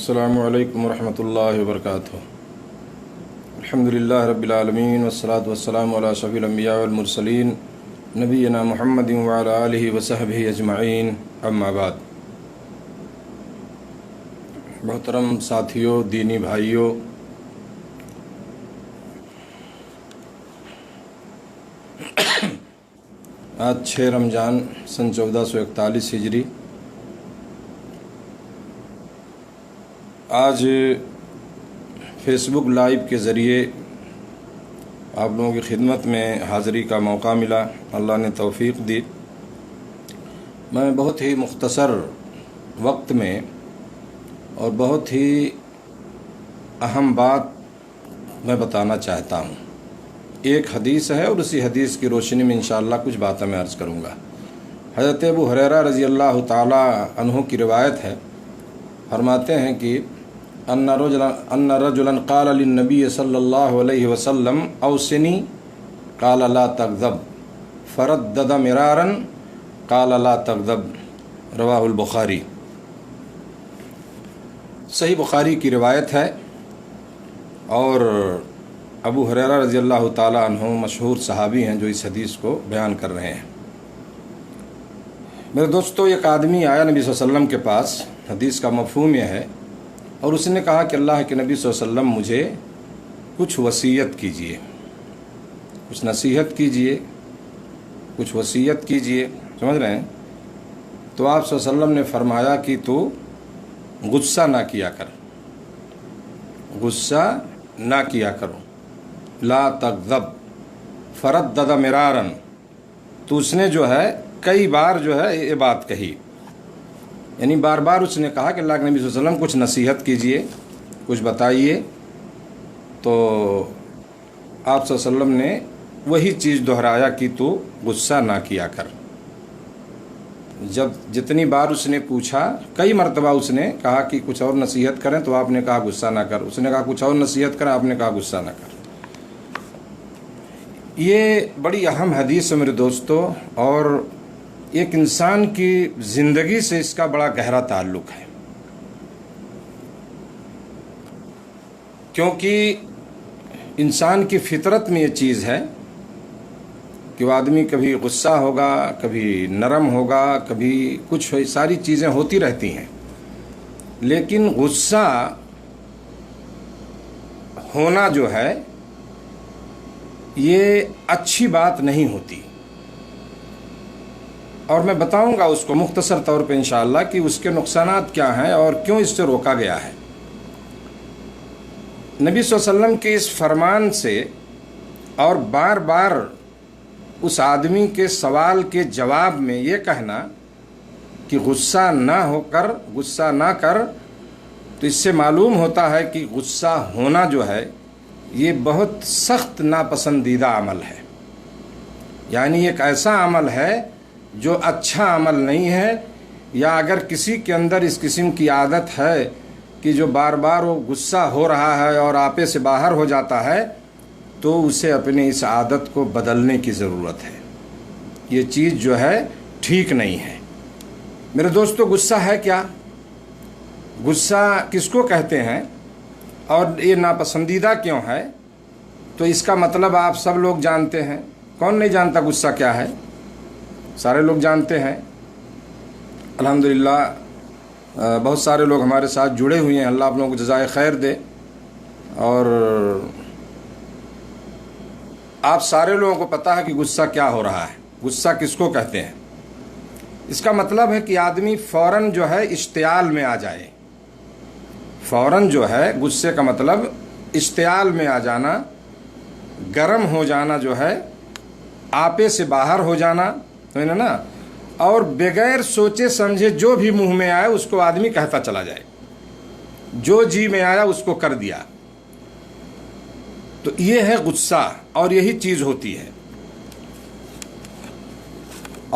السلام علیکم ورحمۃ اللہ وبرکاتہ۔ الحمدللہ رب العالمین والصلاة والسلام علی اشرف الانبیاء والمرسلین نبینا محمد وعلی آلہ وصحبہ اجمعین، اما بعد۔ محترم ساتھیوں، دینی بھائیوں، آج 6 رمضان سن 1441 ہجری۔ آج فیس بک لائیو کے ذریعے آپ لوگوں کی خدمت میں حاضری کا موقع ملا، اللہ نے توفیق دی۔ میں بہت ہی مختصر وقت میں اور بہت ہی اہم بات میں بتانا چاہتا ہوں۔ ایک حدیث ہے اور اسی حدیث کی روشنی میں انشاءاللہ کچھ باتیں میں عرض کروں گا۔ حضرت ابو ہریرہ رضی اللہ تعالی عنہ کی روایت ہے، فرماتے ہیں کہ ان رجلا قال للنبی صلی اللہ علیہ وسلم اوصنی قال لا تغضب فردد مرارا قال لا تغضب، رواہ البخاری۔ صحیح بخاری کی روایت ہے، اور ابو ہریرہ رضی اللہ تعالی عنہ مشہور صحابی ہیں جو اس حدیث کو بیان کر رہے ہیں۔ میرے دوستو، ایک آدمی آیا نبی صلی اللہ علیہ وسلم کے پاس، حدیث کا مفہوم یہ ہے، اور اس نے کہا کہ اللہ کے نبی صلی اللہ علیہ وسلم مجھے کچھ وصیت کیجئے، کچھ نصیحت کیجئے، کچھ وصیت کیجئے، سمجھ رہے ہیں؟ تو آپ صلی اللہ علیہ وسلم نے فرمایا کہ تو غصہ نہ کیا کر، غصہ نہ کیا کرو، لا تغضب فردد مرارا، تو اس نے جو ہے کئی بار جو ہے یہ بات کہی، یعنی بار بار اس نے کہا کہ اللہ کے نبی صلی اللہ علیہ وسلم کچھ نصیحت کیجئے، کچھ بتائیے۔ تو آپ صلی اللہ علیہ وسلم نے وہی چیز دہرایا کہ تو غصہ نہ کیا کر۔ جب جتنی بار اس نے پوچھا، کئی مرتبہ اس نے کہا کہ کچھ اور نصیحت کریں، تو آپ نے کہا غصہ نہ کر۔ اس نے کہا کچھ اور نصیحت کریں، آپ نے کہا غصہ نہ کر۔ یہ بڑی اہم حدیث ہے میرے دوستو، اور ایک انسان کی زندگی سے اس کا بڑا گہرا تعلق ہے، کیونکہ انسان کی فطرت میں یہ چیز ہے کہ وہ آدمی کبھی غصہ ہوگا، کبھی نرم ہوگا، کبھی کچھ ساری چیزیں ہوتی رہتی ہیں، لیکن غصہ ہونا جو ہے یہ اچھی بات نہیں ہوتی، اور میں بتاؤں گا اس کو مختصر طور پہ انشاءاللہ کہ اس کے نقصانات کیا ہیں اور کیوں اس سے روکا گیا ہے۔ نبی صلی اللہ علیہ وسلم کے اس فرمان سے اور بار بار اس آدمی کے سوال کے جواب میں یہ کہنا کہ غصہ نہ کر، تو اس سے معلوم ہوتا ہے کہ غصہ ہونا جو ہے یہ بہت سخت ناپسندیدہ عمل ہے، یعنی ایک ایسا عمل ہے جو اچھا عمل نہیں ہے، یا اگر کسی کے اندر اس قسم کی عادت ہے کہ جو بار بار وہ غصہ ہو رہا ہے اور آپے سے باہر ہو جاتا ہے، تو اسے اپنے اس عادت کو بدلنے کی ضرورت ہے۔ یہ چیز جو ہے ٹھیک نہیں ہے۔ میرے دوستو، غصہ ہے کیا؟ غصہ کس کو کہتے ہیں اور یہ ناپسندیدہ کیوں ہے؟ تو اس کا مطلب آپ سب لوگ جانتے ہیں۔ کون نہیں جانتا غصہ کیا ہے؟ سارے لوگ جانتے ہیں، الحمدللہ۔ بہت سارے لوگ ہمارے ساتھ جڑے ہوئے ہیں، اللہ آپ لوگوں کو جزائے خیر دے۔ اور آپ سارے لوگوں کو پتہ ہے کہ غصہ کیا ہو رہا ہے، غصہ کس کو کہتے ہیں۔ اس کا مطلب ہے کہ آدمی فوراً جو ہے اشتعال میں آ جائے، فوراً جو ہے غصے کا مطلب اشتعال میں آ جانا، گرم ہو جانا، جو ہے آپے سے باہر ہو جانا، ہے نا، اور بغیر سوچے سمجھے جو بھی منہ میں آئے اس کو آدمی کہتا چلا جائے، جو جی میں آیا اس کو کر دیا، تو یہ ہے غصہ، اور یہی چیز ہوتی ہے۔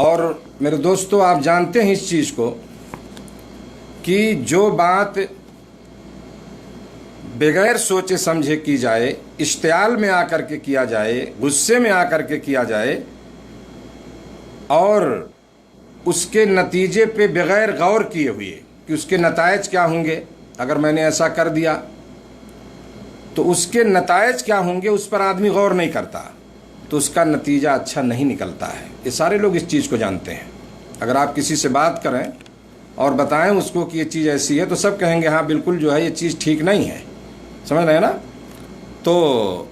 اور میرے دوستو، آپ جانتے ہیں اس چیز کو کہ جو بات بغیر سوچے سمجھے کی جائے، اشتعال میں آ کر کے کیا جائے، غصے میں آ کر کے کیا جائے، اور اس کے نتیجے پہ بغیر غور کیے ہوئے کہ اس کے نتائج کیا ہوں گے، اگر میں نے ایسا کر دیا تو اس کے نتائج کیا ہوں گے اس پر آدمی غور نہیں کرتا، تو اس کا نتیجہ اچھا نہیں نکلتا ہے۔ یہ سارے لوگ اس چیز کو جانتے ہیں۔ اگر آپ کسی سے بات کریں اور بتائیں اس کو کہ یہ چیز ایسی ہے تو سب کہیں گے ہاں بالکل جو ہے یہ چیز ٹھیک نہیں ہے، سمجھ رہے ہیں نا؟ تو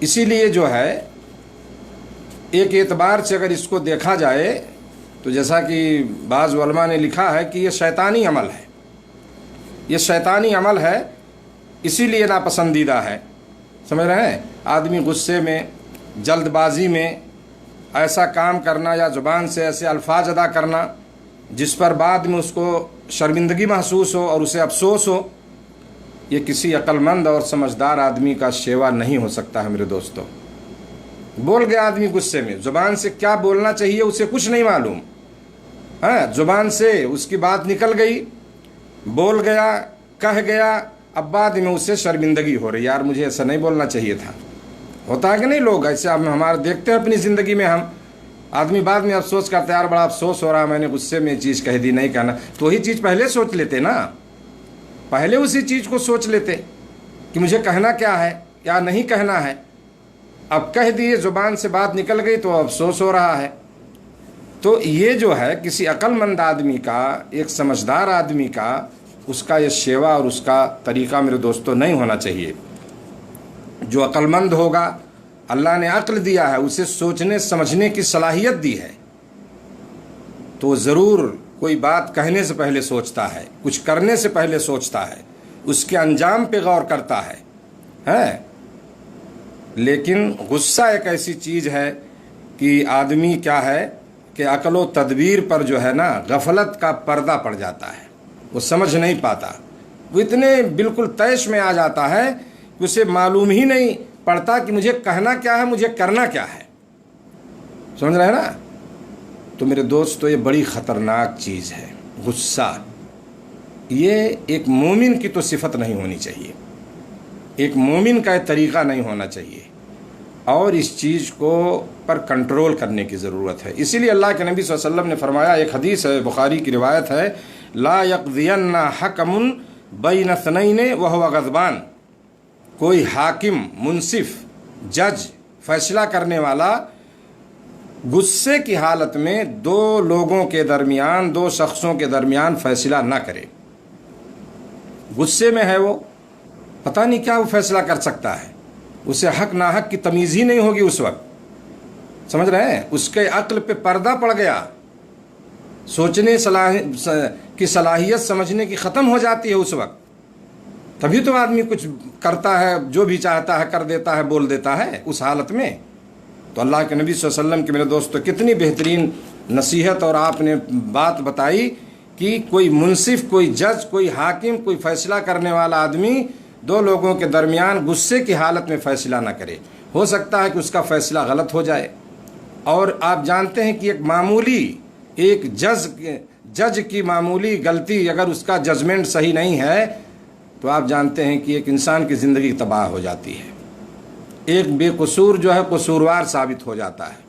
اسی لیے جو ہے ایک اعتبار سے اگر اس کو دیکھا جائے تو جیسا کہ بعض علماء نے لکھا ہے کہ یہ شیطانی عمل ہے، یہ شیطانی عمل ہے، اسی لیے ناپسندیدہ ہے، سمجھ رہے ہیں؟ آدمی غصے میں، جلد بازی میں ایسا کام کرنا یا زبان سے ایسے الفاظ ادا کرنا جس پر بعد میں اس کو شرمندگی محسوس ہو اور اسے افسوس ہو، یہ کسی عقل مند اور سمجھدار آدمی کا شیوا نہیں ہو سکتا ہے میرے دوستو۔ بول گیا آدمی غصے میں، زبان سے کیا بولنا چاہیے اسے کچھ نہیں معلوم، ہاں زبان سے اس کی بات نکل گئی، بول گیا، کہہ گیا، اب بعد میں اسے شرمندگی ہو رہی، یار مجھے ایسا نہیں بولنا چاہیے تھا۔ ہوتا ہے کہ نہیں؟ لوگ ایسے ہمارے دیکھتے ہیں اپنی زندگی میں، ہم آدمی بعد میں افسوس کرتا ہے، یار بڑا افسوس ہو رہا ہے میں نے غصے میں چیز کہہ دی، نہیں کہنا۔ تو وہی چیز پہلے سوچ لیتے نا، پہلے اسی چیز کو سوچ لیتے کہ مجھے کہنا کیا ہے، کیا نہیں کہنا ہے۔ اب کہہ دیے، زبان سے بات نکل گئی تو افسوس ہو رہا ہے۔ تو یہ جو ہے کسی عقل مند آدمی کا، ایک سمجھدار آدمی کا، اس کا یہ شیوا اور اس کا طریقہ میرے دوستوں نہیں ہونا چاہیے۔ جو عقل مند ہوگا، اللہ نے عقل دیا ہے، اسے سوچنے سمجھنے کی صلاحیت دی ہے، تو وہ ضرور کوئی بات کہنے سے پہلے سوچتا ہے، کچھ کرنے سے پہلے سوچتا ہے، اس کے انجام پہ غور کرتا ہے۔ لیکن غصہ ایک ایسی چیز ہے کہ آدمی کیا ہے کہ عقل و تدبیر پر جو ہے نا غفلت کا پردہ پڑ جاتا ہے، وہ سمجھ نہیں پاتا، وہ اتنے بالکل طیش میں آ جاتا ہے کہ اسے معلوم ہی نہیں پڑتا کہ مجھے کہنا کیا ہے، مجھے کرنا کیا ہے، سمجھ رہے ہیں نا؟ تو میرے دوستو یہ بڑی خطرناک چیز ہے غصہ۔ یہ ایک مومن کی تو صفت نہیں ہونی چاہیے، ایک مومن کا یہ طریقہ نہیں ہونا چاہیے، اور اس چیز کو پر کنٹرول کرنے کی ضرورت ہے۔ اسی لیے اللہ کے نبی صلی اللہ علیہ وسلم نے فرمایا، ایک حدیث ہے، بخاری کی روایت ہے، لا یقضین حکم بین اثنین وہو غضبان، کوئی حاکم، منصف، جج، فیصلہ کرنے والا غصے کی حالت میں دو لوگوں کے درمیان، دو شخصوں کے درمیان فیصلہ نہ کرے۔ غصے میں ہے وہ، پتہ نہیں کیا وہ فیصلہ کر سکتا ہے، اسے حق ناحق کی تمیز ہی نہیں ہوگی اس وقت، سمجھ رہے ہیں؟ اس کے عقل پہ پردہ پڑ گیا، سوچنے کی صلاحیت سمجھنے کی ختم ہو جاتی ہے اس وقت، تبھی تو آدمی کچھ کرتا ہے، جو بھی چاہتا ہے کر دیتا ہے، بول دیتا ہے اس حالت میں۔ تو اللہ کے نبی صلی اللہ علیہ وسلم کے میرے دوستو کتنی بہترین نصیحت اور آپ نے بات بتائی کہ کوئی منصف، کوئی جج، کوئی حاکم، کوئی فیصلہ کرنے والا آدمی دو لوگوں کے درمیان غصے کی حالت میں فیصلہ نہ کرے۔ ہو سکتا ہے کہ اس کا فیصلہ غلط ہو جائے، اور آپ جانتے ہیں کہ ایک معمولی، ایک جج کی معمولی غلطی اگر اس کا ججمنٹ صحیح نہیں ہے تو آپ جانتے ہیں کہ ایک انسان کی زندگی تباہ ہو جاتی ہے، ایک بے قصور جو ہے قصوروار ثابت ہو جاتا ہے،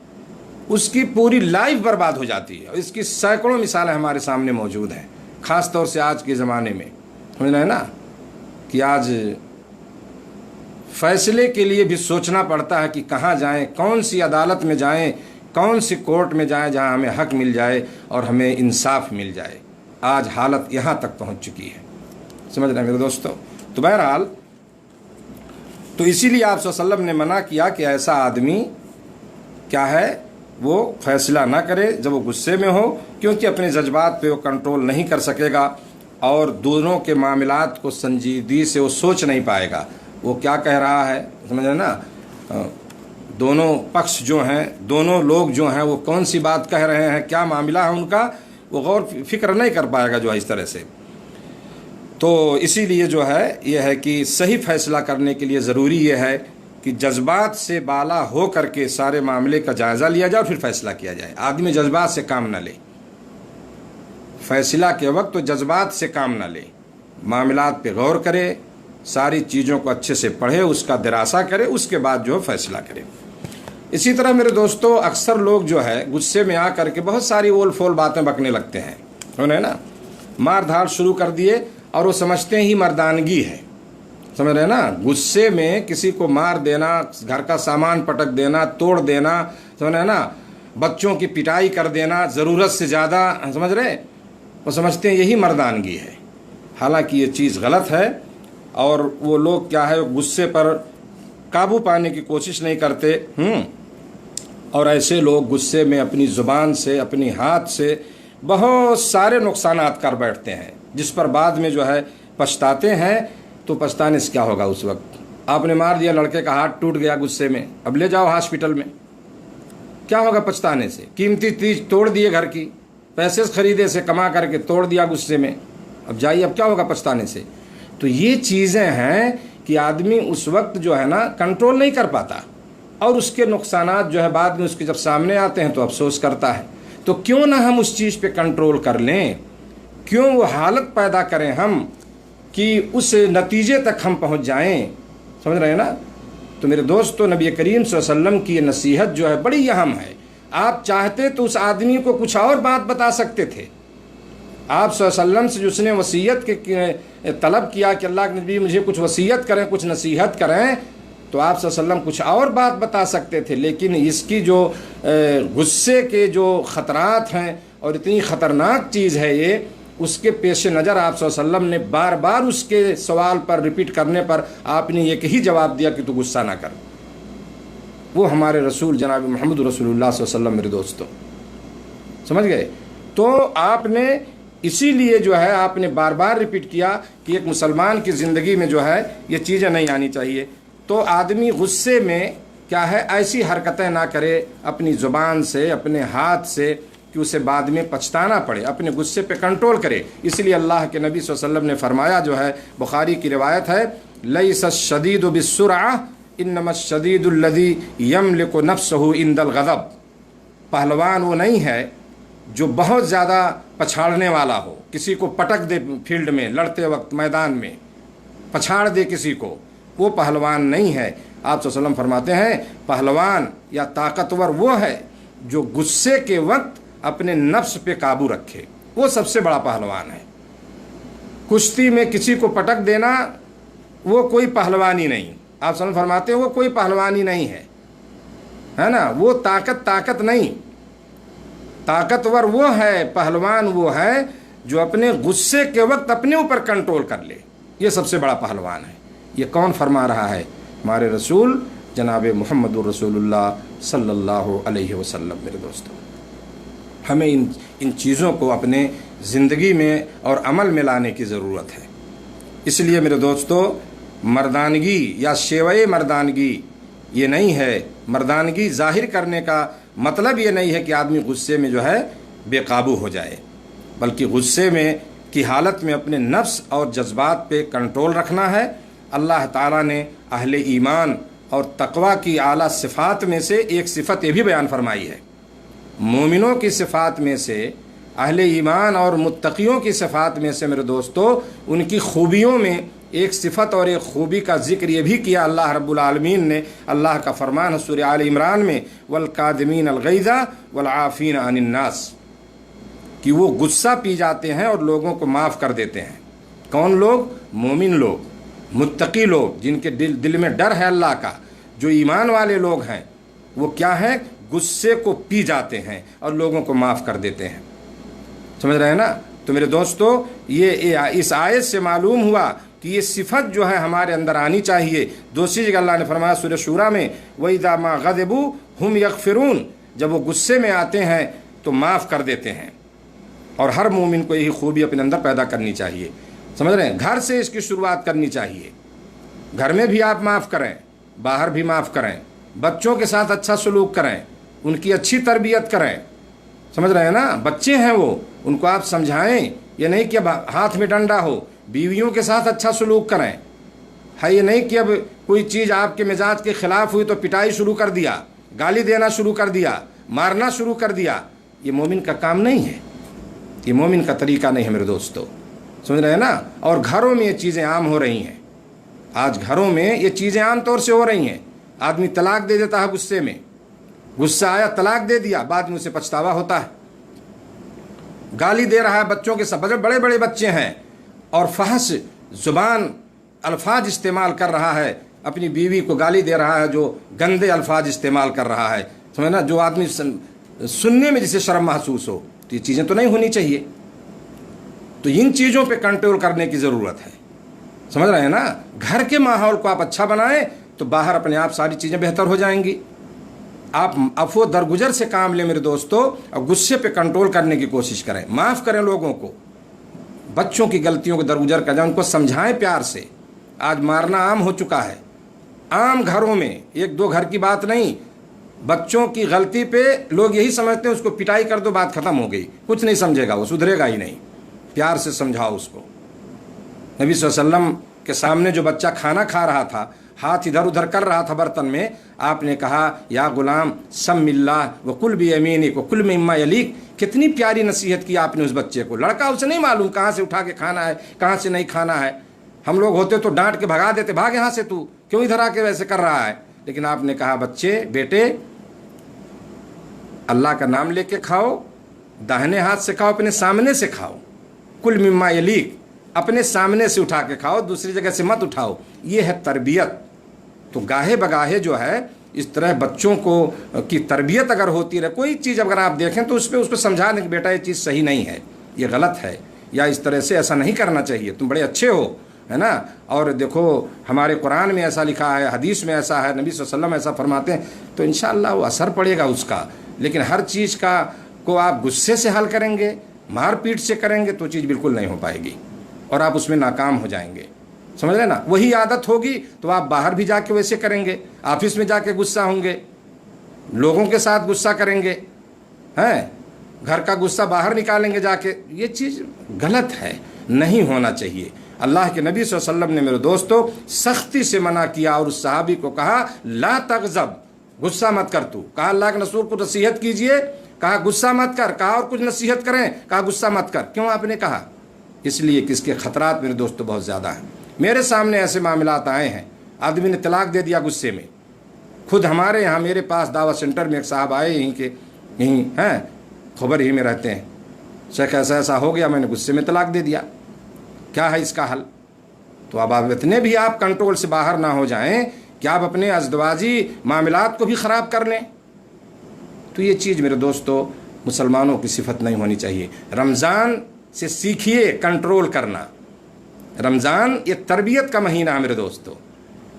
اس کی پوری لائف برباد ہو جاتی ہے، اور اس کی سینکڑوں مثالیں ہمارے سامنے موجود ہیں، خاص طور سے آج کے زمانے میں، سمجھ رہے ہیں نا کہ آج فیصلے کے لیے بھی سوچنا پڑتا ہے کہ کہاں جائیں، کون سی عدالت میں جائیں، کون سی کورٹ میں جائیں جہاں ہمیں حق مل جائے اور ہمیں انصاف مل جائے۔ آج حالت یہاں تک پہنچ چکی ہے، سمجھ رہے ہیں میرے دوستو؟ تو بہرحال تو اسی لیے آپ صلی اللہ علیہ وسلم نے منع کیا کہ ایسا آدمی کیا ہے وہ فیصلہ نہ کرے جب وہ غصے میں ہو، کیونکہ اپنے جذبات پہ وہ کنٹرول نہیں کر سکے گا، اور دونوں کے معاملات کو سنجیدگی سے وہ سوچ نہیں پائے گا، وہ کیا کہہ رہا ہے، سمجھ رہے نا؟ دونوں پکش جو ہیں، دونوں لوگ جو ہیں وہ کون سی بات کہہ رہے ہیں، کیا معاملہ ہے ان کا، وہ غور فکر نہیں کر پائے گا جو ہے اس طرح سے۔ تو اسی لیے جو ہے یہ ہے کہ صحیح فیصلہ کرنے کے لیے ضروری یہ ہے کہ جذبات سے بالا ہو کر کے سارے معاملے کا جائزہ لیا جائے اور پھر فیصلہ کیا جائے۔ آدمی جذبات سے کام نہ لے، فیصلہ کے وقت تو جذبات سے کام نہ لے، معاملات پہ غور کرے، ساری چیزوں کو اچھے سے پڑھے، اس کا دراسہ کرے، اس کے بعد جو ہے فیصلہ کرے۔ اسی طرح میرے دوستو اکثر لوگ جو ہے غصے میں آ کر کے بہت ساری اول فول باتیں بکنے لگتے ہیں، انہیں نا مار دھاڑ شروع کر دیے، اور وہ سمجھتے ہیں ہی مردانگی ہے. سمجھ رہے نا؟ غصے میں کسی کو مار دینا، گھر کا سامان پٹک دینا، توڑ دینا، سمجھ رہے نا، بچوں کی پٹائی کر دینا ضرورت سے زیادہ، سمجھ رہے، وہ سمجھتے ہیں یہی مردانگی ہے. حالانکہ یہ چیز غلط ہے. اور وہ لوگ کیا ہے، غصے پر قابو پانے کی کوشش نہیں کرتے. اور ایسے لوگ غصے میں اپنی زبان سے، اپنی ہاتھ سے بہت سارے نقصانات کر بیٹھتے ہیں، جس پر بعد میں جو ہے پچھتاتے ہیں. تو پچھتانے سے کیا ہوگا؟ اس وقت آپ نے مار دیا، لڑکے کا ہاتھ ٹوٹ گیا غصے میں، اب لے جاؤ ہاسپٹل میں، کیا ہوگا پچھتانے سے؟ قیمتی چیز توڑ دیے، گھر کی پیسے خریدے سے کما کر کے توڑ دیا غصے میں، اب جائیے، اب کیا ہوگا پچھتانے سے؟ تو یہ چیزیں ہیں کہ آدمی اس وقت جو ہے نا کنٹرول نہیں کر پاتا، اور اس کے نقصانات جو ہے بعد میں اس کے جب سامنے آتے ہیں تو افسوس کرتا ہے. تو کیوں نہ ہم اس چیز پہ کنٹرول کر لیں، کیوں وہ حالت پیدا کریں ہم کہ اس نتیجے تک ہم پہنچ جائیں. سمجھ رہے ہیں نا؟ تو میرے دوستو، نبی کریم صلی اللہ علیہ وسلم کی یہ نصیحت جو ہے بڑی اہم ہے. آپ چاہتے تو اس آدمی کو کچھ اور بات بتا سکتے تھے. آپ صلی اللہ علیہ وسلم سے جس نے وصیت کے طلب کیا کہ اللہ کے نبی مجھے کچھ وصیت کریں، کچھ نصیحت کریں، تو آپ صلی اللہ علیہ وسلم کچھ اور بات بتا سکتے تھے. لیکن اس کی جو غصے کے جو خطرات ہیں اور اتنی خطرناک چیز ہے یہ، اس کے پیش نظر آپ صلی اللہ علیہ وسلم نے بار بار اس کے سوال پر ریپیٹ کرنے پر آپ نے ایک ہی جواب دیا کہ تو غصہ نہ کر. وہ ہمارے رسول جناب محمد رسول اللہ صلی اللہ علیہ وسلم، میرے دوستوں، سمجھ گئے؟ تو آپ نے اسی لیے جو ہے آپ نے بار بار ریپیٹ کیا کہ ایک مسلمان کی زندگی میں جو ہے یہ چیزیں نہیں آنی چاہیے. تو آدمی غصے میں کیا ہے ایسی حرکتیں نہ کرے اپنی زبان سے، اپنے ہاتھ سے، کہ اسے بعد میں پچھتانا پڑے. اپنے غصے پہ کنٹرول کرے. اس لیے اللہ کے نبی صلی اللہ علیہ وسلم نے فرمایا، جو ہے بخاری کی روایت ہے، لیس الشدید بالسرعہ انما الشدید الذی یملک نفسہ عند الغضب. پہلوان وہ نہیں ہے جو بہت زیادہ پچھاڑنے والا ہو، کسی کو پٹک دے، فیلڈ میں لڑتے وقت میدان میں پچھاڑ دے کسی کو، وہ پہلوان نہیں ہے. آپ صلی اللہ علیہ وسلم فرماتے ہیں پہلوان یا طاقتور وہ ہے جو غصے کے وقت اپنے نفس پہ قابو رکھے، وہ سب سے بڑا پہلوان ہے. کشتی میں کسی کو پٹک دینا وہ کوئی پہلوانی نہیں. آپ صلی اللہ علیہ وسلم فرماتے ہیں وہ کوئی پہلوانی نہیں ہے نا. وہ طاقت نہیں. طاقتور وہ ہے، پہلوان وہ ہے جو اپنے غصے کے وقت اپنے اوپر کنٹرول کر لے، یہ سب سے بڑا پہلوان ہے. یہ کون فرما رہا ہے؟ ہمارے رسول جناب محمد الرسول اللہ صلی اللہ علیہ وسلم. میرے دوستوں، ہمیں ان چیزوں کو اپنے زندگی میں اور عمل میں لانے کی ضرورت ہے. اس لیے میرے دوستو، مردانگی یا شیوہ مردانگی یہ نہیں ہے. مردانگی ظاہر کرنے کا مطلب یہ نہیں ہے کہ آدمی غصے میں جو ہے بے قابو ہو جائے، بلکہ غصے میں کی حالت میں اپنے نفس اور جذبات پہ کنٹرول رکھنا ہے. اللہ تعالیٰ نے اہل ایمان اور تقوی کی اعلیٰ صفات میں سے ایک صفت یہ بھی بیان فرمائی ہے. مومنوں کی صفات میں سے، اہل ایمان اور متقیوں کی صفات میں سے میرے دوستو، ان کی خوبیوں میں ایک صفت اور ایک خوبی کا ذکر یہ بھی کیا اللہ رب العالمین نے. اللہ کا فرمان ہے سورہ آل عمران میں، والکاظمین الغیظ والعافین عن الناس، کہ وہ غصہ پی جاتے ہیں اور لوگوں کو معاف کر دیتے ہیں. کون لوگ؟ مومن لوگ، متقی لوگ، جن کے دل میں ڈر ہے اللہ کا. جو ایمان والے لوگ ہیں وہ کیا ہیں؟ غصے کو پی جاتے ہیں اور لوگوں کو معاف کر دیتے ہیں. سمجھ رہے ہیں نا؟ تو میرے دوستو، یہ اس آیت سے معلوم ہوا کہ یہ صفت جو ہے ہمارے اندر آنی چاہیے. دوسری جگہ اللہ نے فرمایا سورہ شورى میں، وَإِذَا مَا غَضِبُوا هُمْ يَغْفِرُونَ، جب وہ غصے میں آتے ہیں تو معاف کر دیتے ہیں. اور ہر مومن کو یہی خوبی اپنے اندر پیدا کرنی چاہیے. سمجھ رہے ہیں؟ گھر سے اس کی شروعات کرنی چاہیے. گھر میں بھی آپ معاف کریں، باہر بھی معاف کریں. بچوں کے ساتھ اچھا سلوک کریں، ان کی اچھی تربیت کریں. سمجھ رہے ہیں نا؟ بچے ہیں وہ، ان کو آپ سمجھائیں. یہ نہیں کہ اب ہاتھ میں ڈنڈا ہو. بیویوں کے ساتھ اچھا سلوک کریں. ہے یہ نہیں کہ اب کوئی چیز آپ کے مزاج کے خلاف ہوئی تو پٹائی شروع کر دیا، گالی دینا شروع کر دیا، مارنا شروع کر دیا. یہ مومن کا کام نہیں ہے، یہ مومن کا طریقہ نہیں ہے میرے دوستو. سمجھ رہے ہیں نا؟ اور گھروں میں یہ چیزیں عام ہو رہی ہیں. آج گھروں میں یہ چیزیں عام طور سے ہو رہی ہیں. آدمی طلاق دے دیتا ہے غصے میں، غصہ آیا طلاق دے دیا، بعد میں اسے پچھتاوا ہوتا ہے. گالی دے رہا ہے بچوں کے ساتھ، بڑے بڑے بچے ہیں اور فحش زبان الفاظ استعمال کر رہا ہے، اپنی بیوی کو گالی دے رہا ہے، جو گندے الفاظ استعمال کر رہا ہے، سمجھنا، جو آدمی سننے میں جسے شرم محسوس ہو، تو یہ چیزیں تو نہیں ہونی چاہیے. تو ان چیزوں پہ کنٹرول کرنے کی ضرورت ہے. سمجھ رہے ہیں نا؟ گھر کے ماحول کو آپ اچھا بنائیں تو باہر اپنے آپ ساری چیزیں بہتر ہو جائیں گی. آپ عفو درگزر سے کام لیں میرے دوستو، اور غصے پہ کنٹرول کرنے کی کوشش کریں. معاف کریں لوگوں کو، بچوں کی غلطیوں کو درگزر کر جائیں، ان کو سمجھائیں پیار سے. آج مارنا عام ہو چکا ہے، عام گھروں میں، ایک دو گھر کی بات نہیں. بچوں کی غلطی پہ لوگ یہی سمجھتے ہیں اس کو پٹائی کر دو بات ختم ہو گئی. کچھ نہیں سمجھے گا، وہ سدھرے گا ہی نہیں. پیار سے سمجھاؤ اس کو. نبی صلی اللہ علیہ وسلم کے سامنے جو بچہ کھانا کھا رہا تھا، ہاتھ ادھر ادھر کر رہا تھا برتن میں، آپ نے کہا یا غلام سم اللہ وکل بیمینک وکل مما یلیک. کتنی پیاری نصیحت کی آپ نے اس بچے کو. لڑکا اسے نہیں معلوم کہاں سے اٹھا کے کھانا ہے، کہاں سے نہیں کھانا ہے. ہم لوگ ہوتے تو ڈانٹ کے بھگا دیتے، بھاگ یہاں سے، تو کیوں ادھر آ کے ویسے کر رہا ہے. لیکن آپ نے کہا بچے، بیٹے، اللہ کا نام لے کے کھاؤ، داہنے ہاتھ سے کھاؤ، اپنے سامنے سے کھاؤ. کل مما یلیک، اپنے سامنے سے اٹھا کے کھاؤ، دوسری جگہ سے مت اٹھاؤ. یہ ہے تربیت. تو گاہے بگاہے جو ہے اس طرح بچوں کو کی تربیت اگر ہوتی رہے، کوئی چیز اگر آپ دیکھیں تو اس پہ سمجھا دیں کہ بیٹا یہ چیز صحیح نہیں ہے، یہ غلط ہے، یا اس طرح سے ایسا نہیں کرنا چاہیے، تم بڑے اچھے ہو، ہے نا. اور دیکھو ہمارے قرآن میں ایسا لکھا ہے، حدیث میں ایسا ہے، نبی صلی اللہ علیہ وسلم ایسا فرماتے ہیں، تو انشاءاللہ وہ اثر پڑے گا اس کا. لیکن ہر چیز کو آپ غصے سے حل کریں گے، مار پیٹ سے کریں گے تو چیز بالکل نہیں ہو پائے گی اور آپ اس میں ناکام ہو جائیں گے. سمجھ رہے نا؟ وہی عادت ہوگی تو آپ باہر بھی جا کے ویسے کریں گے، آفس میں جا کے غصہ ہوں گے، لوگوں کے ساتھ غصہ کریں گے، ہیں، گھر کا غصہ باہر نکالیں گے جا کے. یہ چیز غلط ہے، نہیں ہونا چاہیے. اللہ کے نبی صلی اللہ علیہ وسلم نے میرے دوستو سختی سے منع کیا اور اس صحابی کو کہا لا تغضب، غصہ مت کر. تو کہا اللہ کے رسول کو نصیحت کیجئے، کہا غصہ مت کر. کہا اور کچھ نصیحت کریں، کہا غصہ مت کر. کیوں آپ نے کہا؟ اس لیے کہ اس کے خطرات میرے دوستو بہت زیادہ ہیں. میرے سامنے ایسے معاملات آئے ہیں، آدمی نے طلاق دے دیا غصے میں. خود ہمارے یہاں میرے پاس دعوت سینٹر میں ایک صاحب آئے، یہیں ہیں، خبر ہی میں رہتے ہیں. شیخ ایسا ایسا ہو گیا، میں نے غصے میں طلاق دے دیا، کیا ہے اس کا حل؟ تو اب آپ اتنے بھی آپ کنٹرول سے باہر نہ ہو جائیں کہ آپ اپنے ازدواجی معاملات کو بھی خراب کر لیں. تو یہ چیز میرے دوستو مسلمانوں کی صفت نہیں ہونی چاہیے. رمضان سے سیکھیے کنٹرول کرنا. رمضان یہ تربیت کا مہینہ ہے میرے دوستو.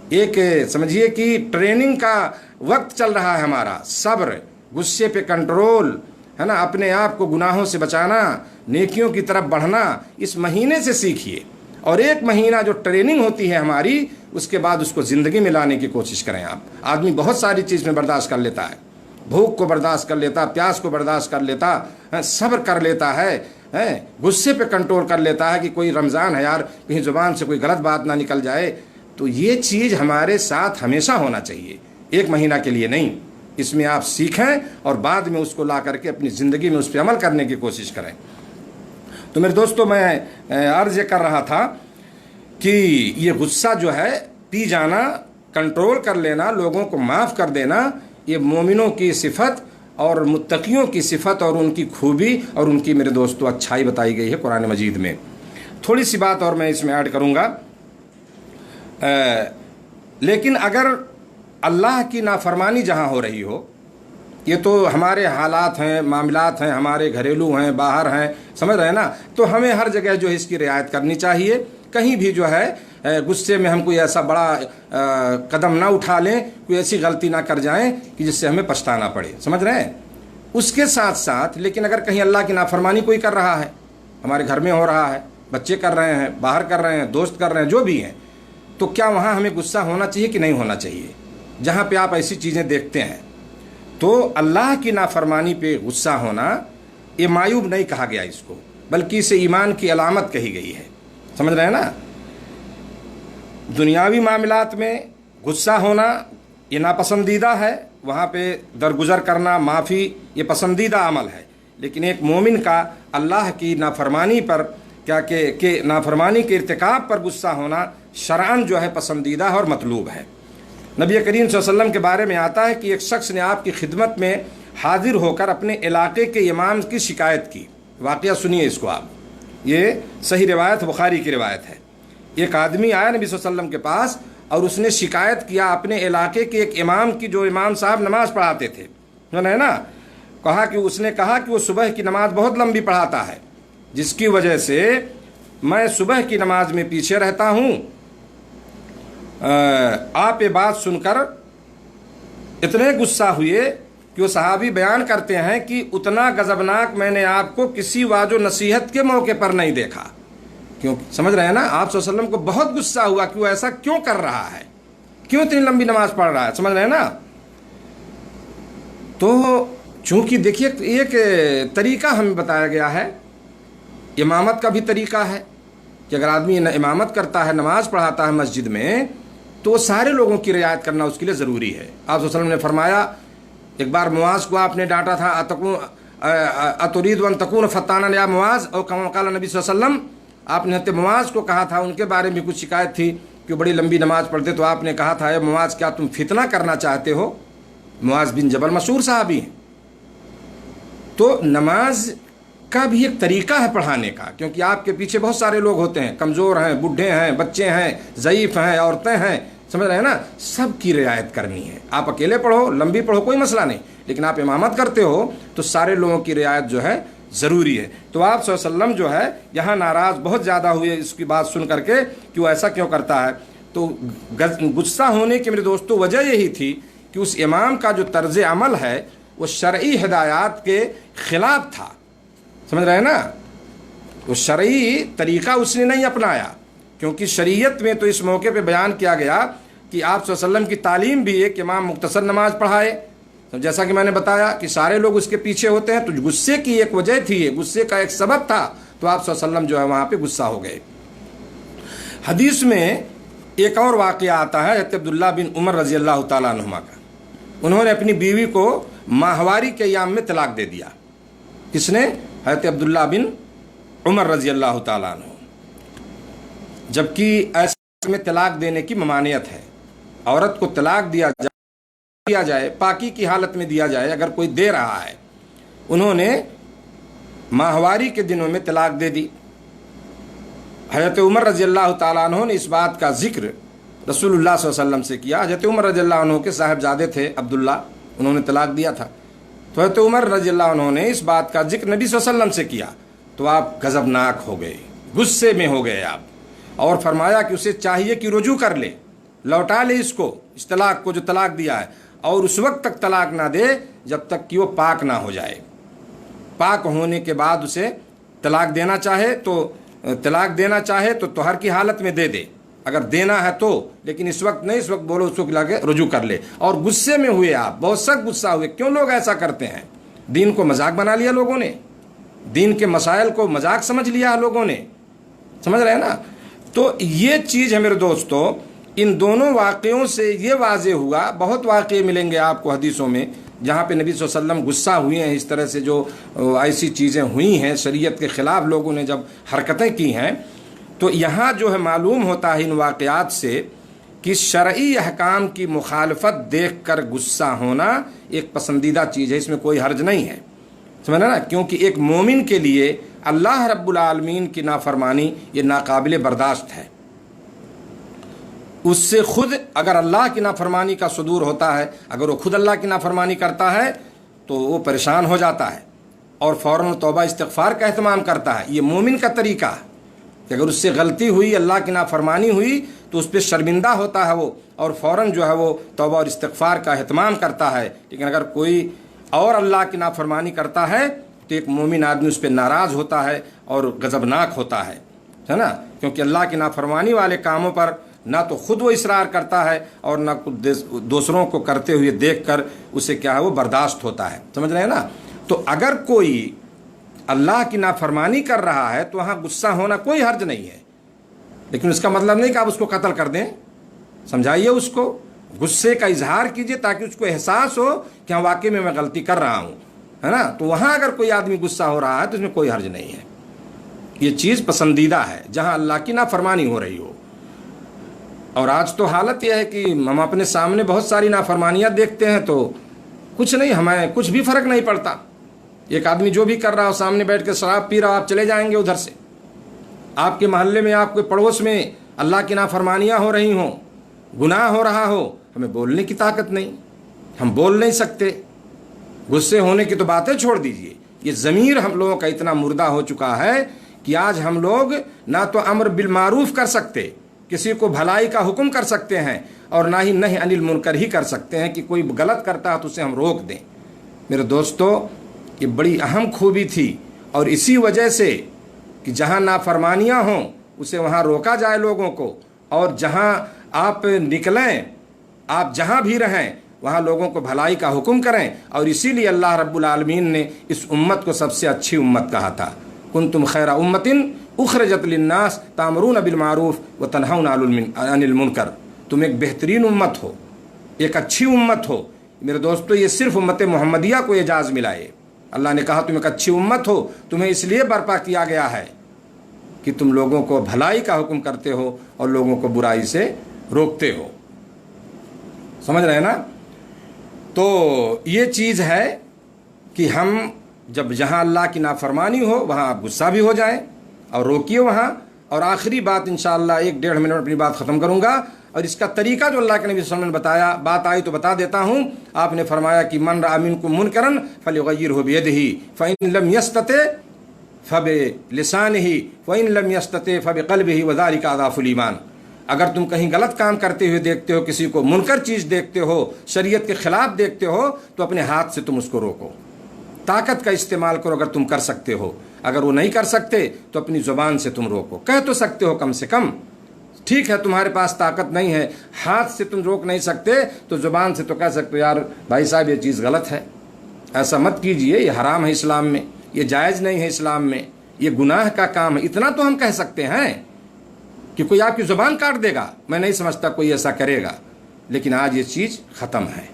ایک سمجھیے کہ ٹریننگ کا وقت چل رہا ہے ہمارا. صبر، غصے پہ کنٹرول، ہے نا، اپنے آپ کو گناہوں سے بچانا، نیکیوں کی طرف بڑھنا، اس مہینے سے سیکھیے. اور ایک مہینہ جو ٹریننگ ہوتی ہے ہماری، اس کے بعد اس کو زندگی میں لانے کی کوشش کریں آپ. آدمی بہت ساری چیز میں برداشت کر لیتا ہے، بھوک کو برداشت کر لیتا، پیاس کو برداشت کر لیتا، صبر کر لیتا ہے، غصے پہ کنٹرول کر لیتا ہے کہ کوئی رمضان ہے یار، کہیں زبان سے کوئی غلط بات نہ نکل جائے. تو یہ چیز ہمارے ساتھ ہمیشہ ہونا چاہیے، ایک مہینہ کے لیے نہیں. اس میں آپ سیکھیں اور بعد میں اس کو لا کر کے اپنی زندگی میں اس پہ عمل کرنے کی کوشش کریں. تو میرے دوستو میں عرض یہ کر رہا تھا کہ یہ غصہ جو ہے پی جانا، کنٹرول کر لینا، لوگوں کو معاف کر دینا، یہ مومنوں کی صفت اور متقیوں کی صفت اور ان کی خوبی اور ان کی میرے دوستو اچھائی بتائی گئی ہے قرآن مجید میں. تھوڑی سی بات اور میں اس میں ایڈ کروں گا. لیکن اگر اللہ کی نافرمانی جہاں ہو رہی ہو، یہ تو ہمارے حالات ہیں، معاملات ہیں، ہمارے گھریلو ہیں، باہر ہیں، سمجھ رہے ہیں نا، تو ہمیں ہر جگہ جو ہے اس کی رعایت کرنی چاہیے. کہیں بھی جو ہے غصے میں ہم کوئی ایسا بڑا قدم نہ اٹھا لیں، کوئی ایسی غلطی نہ کر جائیں کہ جس سے ہمیں پچھتانا پڑے. سمجھ رہے ہیں؟ اس کے ساتھ ساتھ لیکن اگر کہیں اللہ کی نافرمانی کوئی کر رہا ہے، ہمارے گھر میں ہو رہا ہے، بچے کر رہے ہیں، باہر کر رہے ہیں، دوست کر رہے ہیں، جو بھی ہیں، تو کیا وہاں ہمیں غصہ ہونا چاہیے کہ نہیں ہونا چاہیے؟ جہاں پہ آپ ایسی چیزیں دیکھتے ہیں تو اللہ کی نافرمانی پہ غصہ ہونا، یہ معیوب نہیں کہا گیا اس کو، بلکہ اسے ایمان کی علامت کہی گئی ہے. سمجھ رہے ہیں نا؟ دنیاوی معاملات میں غصہ ہونا یہ ناپسندیدہ ہے، وہاں پہ درگزر کرنا، معافی، یہ پسندیدہ عمل ہے. لیکن ایک مومن کا اللہ کی نافرمانی پر کہ نافرمانی کے ارتکاب پر غصہ ہونا شرعاً جو ہے پسندیدہ ہے اور مطلوب ہے. نبی کریم صلی اللہ علیہ وسلم کے بارے میں آتا ہے کہ ایک شخص نے آپ کی خدمت میں حاضر ہو کر اپنے علاقے کے امام کی شکایت کی. واقعہ سنیے اس کو آپ. یہ صحیح روایت بخاری کی روایت ہے. ایک آدمی آیا نبی صلی اللہ علیہ وسلم کے پاس اور اس نے شکایت کیا اپنے علاقے کے ایک امام کی، جو امام صاحب نماز پڑھاتے تھے ہے نا. اس نے کہا کہ وہ صبح کی نماز بہت لمبی پڑھاتا ہے، جس کی وجہ سے میں صبح کی نماز میں پیچھے رہتا ہوں. آپ یہ بات سن کر اتنے غصہ ہوئے کہ وہ صحابی بیان کرتے ہیں کہ اتنا غضبناک میں نے آپ کو کسی واعظ و نصیحت کے موقع پر نہیں دیکھا. کیوں؟ سمجھ رہے ہیں نا، آپ صلی اللہ علیہ وسلم کو بہت غصہ ہوا کہ وہ ایسا کیوں کر رہا ہے، کیوں اتنی لمبی نماز پڑھ رہا ہے. سمجھ رہے ہیں نا. تو چونکہ دیکھیے ایک طریقہ ہمیں بتایا گیا ہے، امامت کا بھی طریقہ ہے کہ اگر آدمی امامت کرتا ہے، نماز پڑھاتا ہے مسجد میں، تو سارے لوگوں کی رعایت کرنا اس کے لیے ضروری ہے. آپ صلی اللہ علیہ وسلم نے فرمایا، ایک بار معاذ کو آپ نے ڈانٹا تھا، اترید ان تکون فتانا یا معاذ، اور کما قال نبی صلی اللہ علیہ وسلم، آپ نے حضرت معاذ کو کہا تھا، ان کے بارے میں کچھ شکایت تھی کہ وہ بڑی لمبی نماز پڑھتے، تو آپ نے کہا تھا اے معاذ کیا تم فتنہ کرنا چاہتے ہو؟ معاذ بن جبل مشہور صحابی ہیں. تو نماز کا بھی ایک طریقہ ہے پڑھانے کا، کیونکہ آپ کے پیچھے بہت سارے لوگ ہوتے ہیں، کمزور ہیں، بڈھے ہیں، بچے ہیں، ضعیف ہیں، عورتیں ہیں. سمجھ رہے ہیں نا، سب کی رعایت کرنی ہے. آپ اکیلے پڑھو، لمبی پڑھو، کوئی مسئلہ نہیں، لیکن آپ امامت کرتے ہو تو سارے لوگوں کی رعایت جو ہے ضروری ہے. تو آپ صلی اللہ علیہ وسلم جو ہے یہاں ناراض بہت زیادہ ہوئے اس کی بات سن کر کے کہ وہ ایسا کیوں کرتا ہے. تو غصہ ہونے کی میرے دوستو وجہ یہی تھی کہ اس امام کا جو طرز عمل ہے وہ شرعی ہدایات کے خلاف تھا. سمجھ رہے ہیں نا، وہ شرعی طریقہ اس نے نہیں اپنایا، کیونکہ شریعت میں تو اس موقع پہ بیان کیا گیا کہ آپ صلی اللہ علیہ وسلم کی تعلیم بھی ہے کہ امام مختصر نماز پڑھائے. جیسا کہ میں نے بتایا کہ سارے لوگ اس کے پیچھے ہوتے ہیں، تو غصے کی ایک وجہ تھی، غصے کا ایک سبب تھا، تو آپ صلی اللہ علیہ وسلم جو ہے وہاں پہ غصہ ہو گئے. حدیث میں ایک اور واقعہ آتا ہے حضرت عبداللہ بن عمر رضی اللہ تعالیٰ عنہما کا. انہوں نے اپنی بیوی کو ماہواری کے ایام میں طلاق دے دیا. کس نے؟ حضرت عبداللہ بن عمر رضی اللہ تعالیٰ عنہ. جبکہ ایسے میں طلاق دینے کی ممانعت ہے. عورت کو طلاق دیا جائے پاکی کی حالت میں دیا جائے اگر کوئی دے رہا ہے. انہوں نے ماہواری کے دنوں میں طلاق دے دی. حضرت عمر رضی اللہ تعالیٰ عنہ نے اس بات کا ذکر رسول اللہ صلی اللہ علیہ وسلم سے کیا. حضرت عمر رضی اللہ عنہ کے صاحبزادے تھے عبداللہ، انہوں نے طلاق دیا تھا. تو حضرت عمر رضی اللہ عنہ نے اس بات کا ذکر نبی صلی اللہ علیہ وسلم سے کیا تو آپ غضبناک ہو گئے، غصے میں ہو گئے آپ، اور فرمایا کہ اسے چاہیے کہ رجوع کر لے، لوٹا لے اس طلاق کو جو طلاق دیا ہے، اور اس وقت تک طلاق نہ دے جب تک کہ وہ پاک نہ ہو جائے. پاک ہونے کے بعد اسے طلاق دینا چاہے تو طہر کی حالت میں دے دے، اگر دینا ہے تو، لیکن اس وقت نہیں، اس وقت بولو اس کو لا کے رجوع کر لے. اور غصے میں ہوئے آپ، بہت سخت غصہ ہوئے. کیوں لوگ ایسا کرتے ہیں؟ دین کو مذاق بنا لیا لوگوں نے، دین کے مسائل کو مذاق سمجھ لیا لوگوں نے. سمجھ رہے ہیں نا. تو یہ چیز ہے میرے دوستو، ان دونوں واقعوں سے یہ واضح ہوا. بہت واقعے ملیں گے آپ کو حدیثوں میں جہاں پہ نبی صلی اللہ علیہ وسلم غصہ ہوئے ہیں، اس طرح سے جو ایسی چیزیں ہوئی ہیں، شریعت کے خلاف لوگوں نے جب حرکتیں کی ہیں. تو یہاں جو ہے معلوم ہوتا ہے ان واقعات سے کہ شرعی احکام کی مخالفت دیکھ کر غصہ ہونا ایک پسندیدہ چیز ہے، اس میں کوئی حرج نہیں ہے. سمجھنا نا، کیونکہ ایک مومن کے لیے اللہ رب العالمین کی نافرمانی یہ ناقابل برداشت ہے. اس سے خود اگر اللہ کی نافرمانی کا صدور ہوتا ہے، اگر وہ خود اللہ کی نافرمانی کرتا ہے تو وہ پریشان ہو جاتا ہے اور فوراً توبہ استغفار کا اہتمام کرتا ہے. یہ مومن کا طریقہ ہے کہ اگر اس سے غلطی ہوئی، اللہ کی نافرمانی ہوئی، تو اس پہ شرمندہ ہوتا ہے وہ، اور فوراً جو ہے وہ توبہ اور استغفار کا اہتمام کرتا ہے. لیکن اگر کوئی اور اللہ کی نافرمانی کرتا ہے تو ایک مومن آدمی اس پہ ناراض ہوتا ہے اور غضبناک ہوتا ہے نا. کیونکہ اللہ کی نافرمانی والے کاموں پر نہ تو خود وہ اصرار کرتا ہے اور نہ دوسروں کو کرتے ہوئے دیکھ کر اسے کیا ہے وہ برداشت ہوتا ہے. سمجھ رہے ہیں نا. تو اگر کوئی اللہ کی نافرمانی کر رہا ہے تو وہاں غصہ ہونا کوئی حرج نہیں ہے، لیکن اس کا مطلب نہیں کہ آپ اس کو قتل کر دیں. سمجھائیے اس کو، غصے کا اظہار کیجئے تاکہ اس کو احساس ہو کہ ہاں واقعی میں غلطی کر رہا ہوں، ہے نا. تو وہاں اگر کوئی آدمی غصہ ہو رہا ہے تو اس میں کوئی حرج نہیں ہے. یہ چیز پسندیدہ ہے جہاں اللہ کی نافرمانی ہو رہی ہو. اور آج تو حالت یہ ہے کہ ہم اپنے سامنے بہت ساری نافرمانیاں دیکھتے ہیں تو کچھ نہیں، ہمیں کچھ بھی فرق نہیں پڑتا. ایک آدمی جو بھی کر رہا ہو، سامنے بیٹھ کے شراب پی رہا ہو، آپ چلے جائیں گے ادھر سے، آپ کے محلے میں، آپ کے پڑوس میں اللہ کی نافرمانیاں ہو رہی ہوں، گناہ ہو رہا ہو، ہمیں بولنے کی طاقت نہیں، ہم بول نہیں سکتے. غصے ہونے کی تو باتیں چھوڑ دیجئے. یہ ضمیر ہم لوگوں کا اتنا مردہ ہو چکا ہے کہ آج ہم لوگ نہ تو امر بالمعروف کر سکتے، کسی کو بھلائی کا حکم کر سکتے ہیں، اور نہ ہی نہی عن المنکر ہی کر سکتے ہیں کہ کوئی غلط کرتا ہے تو اسے ہم روک دیں. میرے دوستو، یہ بڑی اہم خوبی تھی، اور اسی وجہ سے کہ جہاں نافرمانیاں ہوں اسے وہاں روکا جائے لوگوں کو، اور جہاں آپ نکلیں، آپ جہاں بھی رہیں وہاں لوگوں کو بھلائی کا حکم کریں. اور اسی لیے اللہ رب العالمین نے اس امت کو سب سے اچھی امت کہا تھا. کنتم خیر امت اخرجت للناس تامرون بالمعروف وتنہون عن المنکر. تم ایک بہترین امت ہو، ایک اچھی امت ہو. میرے دوستو، یہ صرف امت محمدیہ کو اعزاز ملا ہے. اللہ نے کہا تم ایک اچھی امت ہو، تمہیں اس لیے برپا کیا گیا ہے کہ تم لوگوں کو بھلائی کا حکم کرتے ہو اور لوگوں کو برائی سے روکتے ہو. سمجھ رہے ہیں نا؟ تو یہ چیز ہے کہ ہم جب جہاں اللہ کی نافرمانی ہو وہاں آپ غصہ بھی ہو جائیں اور روکیے وہاں. اور آخری بات انشاءاللہ 1-1.5 منٹ اپنی بات ختم کروں گا، اور اس کا طریقہ جو اللہ کے نبی صلی اللہ علیہ وسلم نے بتایا، بات آئی تو بتا دیتا ہوں. آپ نے فرمایا کہ من رأى منکم منکرا فلیغیرہ بیدہ فإن لم یستطع فبلسانہ وإن لم یستطع فبقلبہ وذلک اضعف الایمان. اگر تم کہیں غلط کام کرتے ہوئے دیکھتے ہو، کسی کو منکر چیز دیکھتے ہو، شریعت کے خلاف دیکھتے ہو، تو اپنے ہاتھ سے تم اس کو روکو. طاقت کا استعمال کرو اگر تم کر سکتے ہو. اگر وہ نہیں کر سکتے تو اپنی زبان سے تم روکو. کہہ تو سکتے ہو کم سے کم، ٹھیک ہے تمہارے پاس طاقت نہیں ہے، ہاتھ سے تم روک نہیں سکتے تو زبان سے تو کہہ سکتے ہو یار بھائی صاحب یہ چیز غلط ہے، ایسا مت کیجئے، یہ حرام ہے اسلام میں، یہ جائز نہیں ہے اسلام میں، یہ گناہ کا کام ہے. اتنا تو ہم کہہ سکتے ہیں کہ کوئی آپ کی زبان کاٹ دے گا، میں نہیں سمجھتا کوئی ایسا کرے گا. لیکن آج یہ چیز ختم ہے.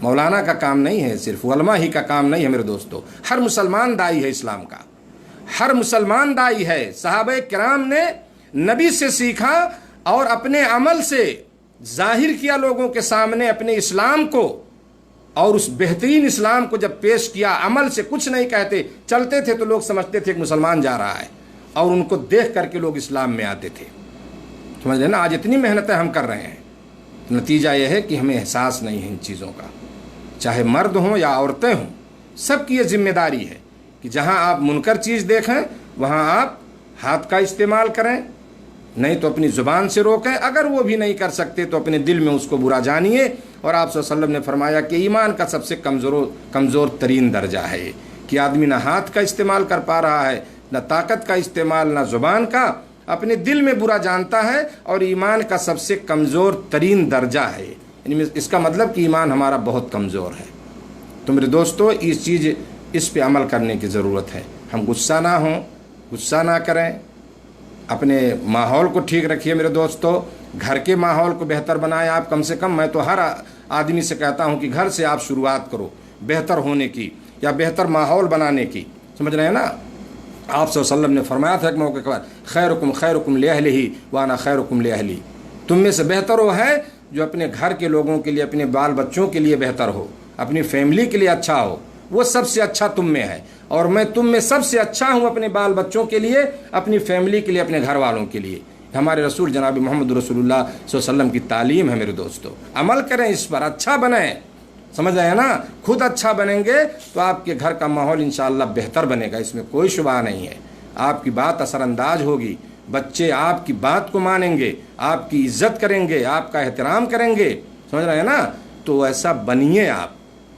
مولانا کا کام نہیں ہے، صرف علماء ہی کا کام نہیں ہے میرے دوستو. ہر مسلمان داعی ہے اسلام کا، ہر مسلمان داعی ہے. صحابہ کرام نے نبی سے سیکھا اور اپنے عمل سے ظاہر کیا لوگوں کے سامنے اپنے اسلام کو، اور اس بہترین اسلام کو جب پیش کیا، عمل سے کچھ نہیں کہتے، چلتے تھے تو لوگ سمجھتے تھے کہ مسلمان جا رہا ہے، اور ان کو دیکھ کر کے لوگ اسلام میں آتے تھے. سمجھ رہے نا؟ آج اتنی محنتیں ہم کر رہے ہیں، نتیجہ یہ ہے کہ ہمیں احساس نہیں ہے ان چیزوں کا. چاہے مرد ہوں یا عورتیں ہوں، سب کی یہ ذمہ داری ہے کہ جہاں آپ منکر چیز دیکھیں وہاں آپ ہاتھ کا استعمال کریں، نہیں تو اپنی زبان سے روکیں. اگر وہ بھی نہیں کر سکتے تو اپنے دل میں اس کو برا جانیے. اور آپ صلی اللہ علیہ وسلم نے فرمایا کہ ایمان کا سب سے کمزور ترین درجہ ہے کہ آدمی نہ ہاتھ کا استعمال کر پا رہا ہے، نہ طاقت کا استعمال، نہ زبان کا، اپنے دل میں برا جانتا ہے، اور ایمان کا سب سے کمزور ترین درجہ ہے. یعنی اس کا مطلب کہ ایمان ہمارا بہت کمزور ہے. تو میرے دوستو، اس پہ عمل کرنے کی ضرورت ہے. ہم غصہ نہ ہوں، غصہ نہ کریں، اپنے ماحول کو ٹھیک رکھیے میرے دوستو. گھر کے ماحول کو بہتر بنائیں. آپ کم سے کم، میں تو ہر آدمی سے کہتا ہوں کہ گھر سے آپ شروعات کرو بہتر ہونے کی یا بہتر ماحول بنانے کی. سمجھ رہے ہیں نا؟ آپ صلی اللہ علیہ وسلم نے فرمایا تھا ایک موقع پر، خیرکم لأہلہ وانا خیرکم لأہلی. تم میں سے بہتر وہ ہے جو اپنے گھر کے لوگوں کے لیے، اپنے بال بچوں کے لیے بہتر ہو، اپنی فیملی کے لیے اچھا ہو. وہ سب سے اچھا تم میں ہے، اور میں تم میں سب سے اچھا ہوں اپنے بال بچوں کے لیے، اپنی فیملی کے لیے، اپنے گھر والوں کے لیے. ہمارے رسول جناب محمد رسول اللہ صلی اللہ علیہ وسلم کی تعلیم ہے میرے دوستو. عمل کریں اس پر، اچھا بنیں. سمجھ رہے ہیں نا؟ خود اچھا بنیں گے تو آپ کے گھر کا ماحول انشاءاللہ بہتر بنے گا، اس میں کوئی شبہ نہیں ہے. آپ کی بات اثر انداز ہوگی، بچے آپ کی بات کو مانیں گے، آپ کی عزت کریں گے، آپ کا احترام کریں گے. سمجھ رہے ہیں نا؟ تو ایسا بنیے آپ،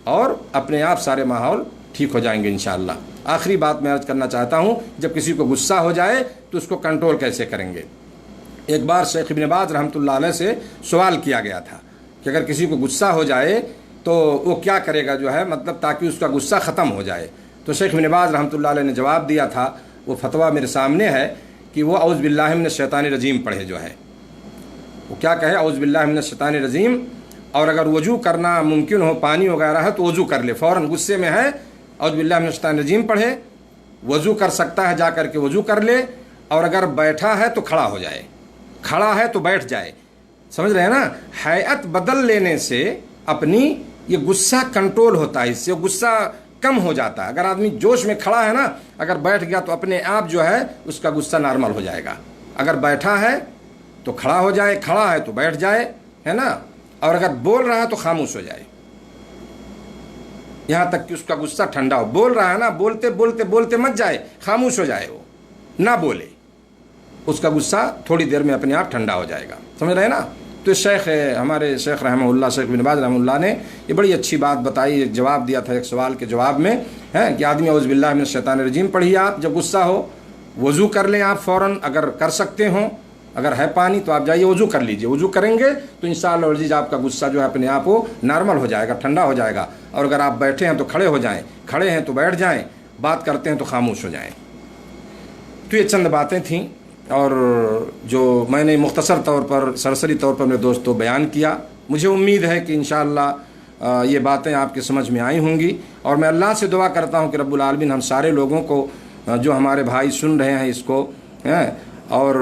اور اپنے آپ سارے ماحول ٹھیک ہو جائیں گے انشاءاللہ. آخری بات میں عرض کرنا چاہتا ہوں، جب کسی کو غصہ ہو جائے تو اس کو کنٹرول کیسے کریں گے. ایک بار شیخ ابن باز رحمۃ اللہ علیہ سے سوال کیا گیا تھا کہ اگر کسی کو غصہ ہو جائے تو وہ کیا کرے گا، جو ہے مطلب تاکہ اس کا غصہ ختم ہو جائے. تو شیخ ابن باز رحمۃ اللہ علیہ نے جواب دیا تھا، وہ فتویٰ میرے سامنے ہے، کہ وہ اعوذ باللہ من الشیطان الرجیم پڑھے. جو ہے وہ کیا کہے، اعوذ باللہ من الشیطان الرجیم. اور اگر وضو کرنا ممکن ہو، پانی وغیرہ ہے تو وضو کر لے، فوراً غصے میں ہے اعوذ باللہ من الشیطان الرجیم پڑھے. وضو کر سکتا ہے جا کر کے وضو کر لے، اور اگر بیٹھا ہے تو کھڑا ہو جائے، کھڑا ہے تو بیٹھ جائے. سمجھ رہے ہیں نا؟ ہیئت بدل لینے سے اپنی یہ غصہ کنٹرول ہوتا ہے، اس سے غصہ کم ہو جاتا ہے. اگر آدمی جوش میں کھڑا ہے نا، اگر بیٹھ گیا تو اپنے آپ جو ہے اس کا غصہ نارمل ہو جائے گا. اگر بیٹھا ہے تو کھڑا ہو جائے، کھڑا ہے تو بیٹھ جائے، ہے نا. اور اگر بول رہا ہے تو خاموش ہو جائے یہاں تک کہ اس کا غصہ ٹھنڈا ہو. بول رہا ہے نا، بولتے بولتے بولتے مت جائے، خاموش ہو جائے، وہ نہ بولے، اس کا غصہ تھوڑی دیر میں اپنے آپ ٹھنڈا ہو جائے گا. سمجھ رہے ہیں نا. تو شیخ ہمارے شیخ رحمہ اللہ، شیخ بن باز رحمہ اللہ نے یہ بڑی اچھی بات بتائی، ایک جواب دیا تھا ایک سوال کے جواب میں، ہے کہ آدمی اعوذ باللہ من الشیطان الرجیم پڑھیے. آپ جب غصہ ہو وضو کر لیں آپ فوراً، اگر کر سکتے ہوں، اگر ہے پانی تو آپ جائیے وضو کر لیجئے. وضو کریں گے تو انشاءاللہ العزیز آپ کا غصہ جو ہے اپنے آپ وہ نارمل ہو جائے گا، ٹھنڈا ہو جائے گا. اور اگر آپ بیٹھے ہیں تو کھڑے ہو جائیں، کھڑے ہیں تو بیٹھ جائیں، بات کرتے ہیں تو خاموش ہو جائیں. تو یہ چند باتیں تھیں اور جو میں نے مختصر طور پر سرسری طور پر میرے دوستوں بیان کیا. مجھے امید ہے کہ انشاءاللہ یہ باتیں آپ کے سمجھ میں آئی ہوں گی. اور میں اللہ سے دعا کرتا ہوں کہ رب العالمین ہم سارے لوگوں کو، جو ہمارے بھائی سن رہے ہیں اس کو، اور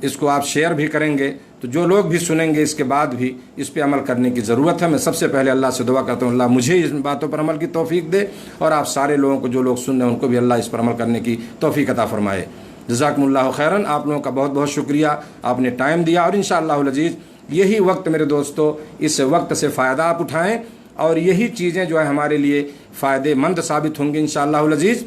اس کو آپ شیئر بھی کریں گے تو جو لوگ بھی سنیں گے اس کے بعد بھی اس پہ عمل کرنے کی ضرورت ہے. میں سب سے پہلے اللہ سے دعا کرتا ہوں اللہ مجھے اس باتوں پر عمل کی توفیق دے، اور آپ سارے لوگوں کو، جو لوگ سن رہے ہیں ان کو بھی اللہ اس پر عمل کرنے کی توفیق عطا فرمائے. جزاکم اللہ خیراً. آپ لوگوں کا بہت بہت شکریہ، آپ نے ٹائم دیا. اور انشاءاللہ العزیز یہی وقت میرے دوستو، اس وقت سے فائدہ آپ اٹھائیں، اور یہی چیزیں جو ہے ہمارے لیے فائدے مند ثابت ہوں گی انشاءاللہ العزیز.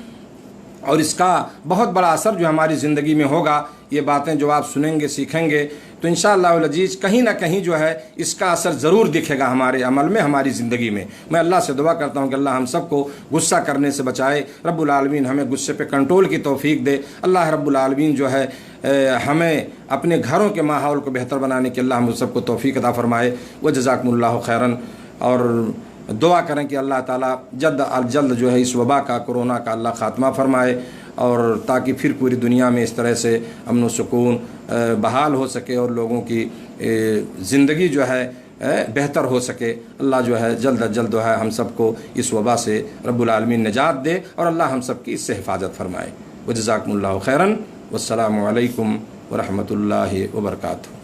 اور اس کا بہت بڑا اثر جو ہماری زندگی میں ہوگا، یہ باتیں جو آپ سنیں گے، سیکھیں گے، تو انشاءاللہ العزیز کہیں نہ کہیں جو ہے اس کا اثر ضرور دکھے گا ہمارے عمل میں، ہماری زندگی میں. میں اللہ سے دعا کرتا ہوں کہ اللہ ہم سب کو غصہ کرنے سے بچائے. رب العالمین ہمیں غصے پہ کنٹرول کی توفیق دے. اللہ رب العالمین جو ہے ہمیں اپنے گھروں کے ماحول کو بہتر بنانے کی اللہ ہم سب کو توفیق عطا فرمائے. وجزاکم اللہ خیراً. اور دعا کریں کہ اللہ تعالیٰ جلد از جلد جو ہے اس وبا کا، کورونا کا اللہ خاتمہ فرمائے، اور تاکہ پھر پوری دنیا میں اس طرح سے امن و سکون بحال ہو سکے اور لوگوں کی زندگی جو ہے بہتر ہو سکے. اللہ جو ہے جلد از جلد جو ہے ہم سب کو اس وبا سے رب العالمین نجات دے، اور اللہ ہم سب کی اس سے حفاظت فرمائے. وجزاکم اللہ خیراً. والسلام علیکم ورحمۃ اللہ وبرکاتہ.